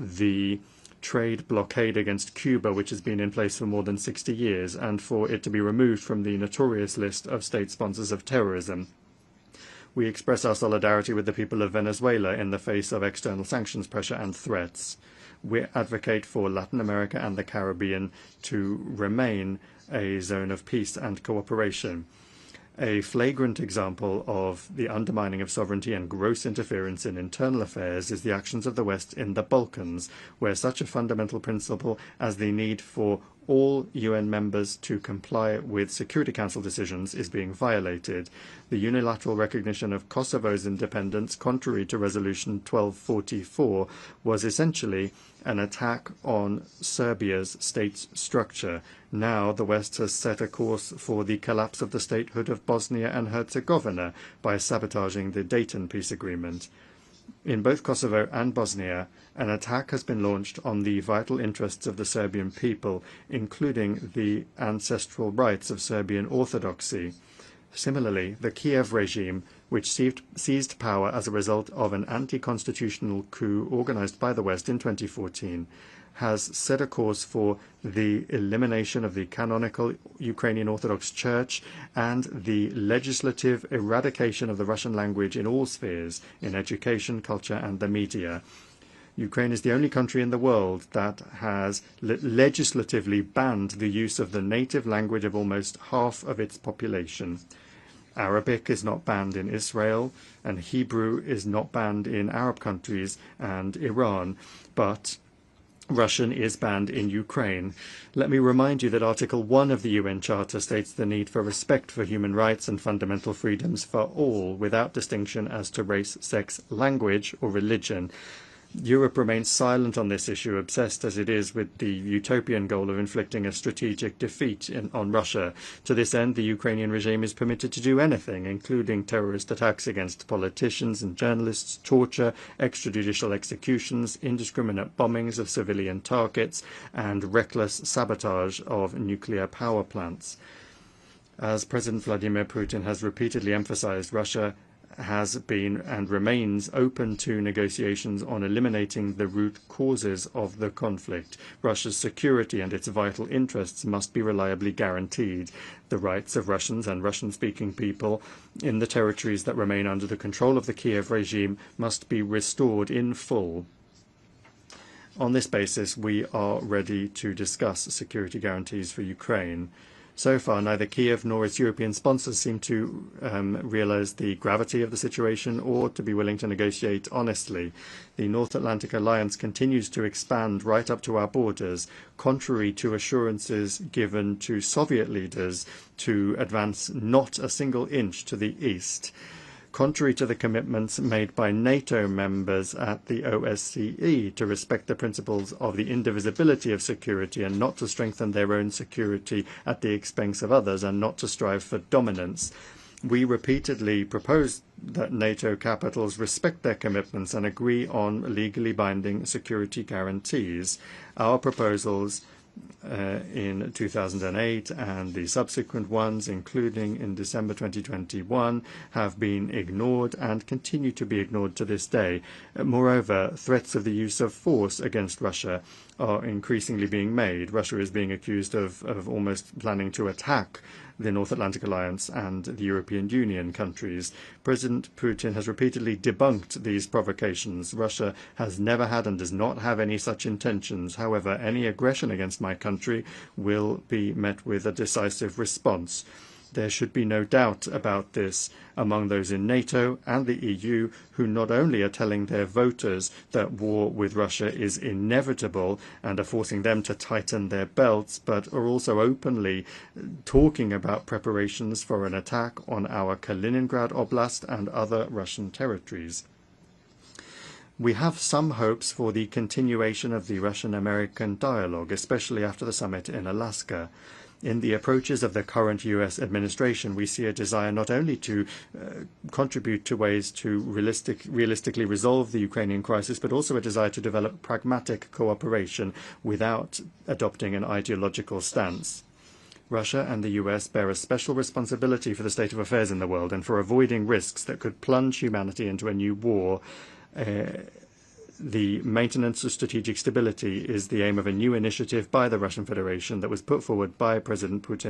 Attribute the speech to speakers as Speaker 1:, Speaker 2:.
Speaker 1: the trade blockade against Cuba, which has been in place for more than 60 years, and for it to be removed from the notorious list of state sponsors of terrorism. We express our solidarity with the people of Venezuela in the face of external sanctions pressure and threats. We advocate for Latin America and the Caribbean to remain a zone of peace and cooperation. A flagrant example of the undermining of sovereignty and gross interference in internal affairs is the actions of the West in the Balkans, where such a fundamental principle as the need for all UN members to comply with Security Council decisions is being violated. The unilateral recognition of Kosovo's independence, contrary to Resolution 1244, was essentially an attack on Serbia's state structure. Now the West has set a course for the collapse of the statehood of Bosnia and Herzegovina by sabotaging the Dayton peace agreement. In both Kosovo and Bosnia, an attack has been launched on the vital interests of the Serbian people, including the ancestral rights of Serbian Orthodoxy. Similarly, the Kiev regime, which seized power as a result of an anti-constitutional coup organized by the West in 2014, has set a course for the elimination of the canonical Ukrainian Orthodox Church and the legislative eradication of the Russian language in all spheres, in education, culture, and the media. Ukraine is the only country in the world that has legislatively banned the use of the native language of almost half of its population. Arabic is not banned in Israel, and Hebrew is not banned in Arab countries and Iran, but Russian is banned in Ukraine. Let me remind you that Article 1 of the UN Charter states the need for respect for human rights and fundamental freedoms for all, without distinction as to race, sex, language, or religion. Europe remains silent on this issue, obsessed as it is with the utopian goal of inflicting a strategic defeat on Russia. To this end, the Ukrainian regime is permitted to do anything, including terrorist attacks against politicians and journalists, torture, extrajudicial executions, indiscriminate bombings of civilian targets, and reckless sabotage of nuclear power plants. As President Vladimir Putin has repeatedly emphasized, Russia has been and remains open to negotiations on eliminating the root causes of the conflict. Russia's security and its vital interests must be reliably guaranteed. The rights of Russians and Russian-speaking people in the territories that remain under the control of the Kiev regime must be restored in full. On this basis, we are ready to discuss security guarantees for Ukraine. So far, neither Kiev nor its European sponsors seem to realize the gravity of the situation or to be willing to negotiate honestly. The North Atlantic Alliance continues to expand right up to our borders, contrary to assurances given to Soviet leaders to advance not a single inch to the east. Contrary to the commitments made by NATO members at the OSCE to respect the principles of the indivisibility of security and not to strengthen their own security at the expense of others and not to strive for dominance, we repeatedly propose that NATO capitals respect their commitments and agree on legally binding security guarantees. Our proposals in 2008 and the subsequent ones, including in December 2021, have been ignored and continue to be ignored to this day. Moreover, threats of the use of force against Russia are increasingly being made. Russia is being accused of almost planning to attack the North Atlantic Alliance and the European Union countries. President Putin has repeatedly debunked these provocations. Russia has never had and does not have any such intentions. However, any aggression against my country will be met with a decisive response. There should be no doubt about this among those in NATO and the EU who not only are telling their voters that war with Russia is inevitable and are forcing them to tighten their belts, but are also openly talking about preparations for an attack on our Kaliningrad Oblast and other Russian territories. We have some hopes for the continuation of the Russian-American dialogue, especially after the summit in Alaska. In the approaches of the current US administration, we see a desire not only to contribute to ways to realistically resolve the Ukrainian crisis, but also a desire to develop pragmatic cooperation without adopting an ideological stance. Russia and the US bear a special responsibility for the state of affairs in the world and for avoiding risks that could plunge humanity into a new war. The maintenance of strategic stability is the aim of a new initiative by the Russian Federation that was put forward by President Putin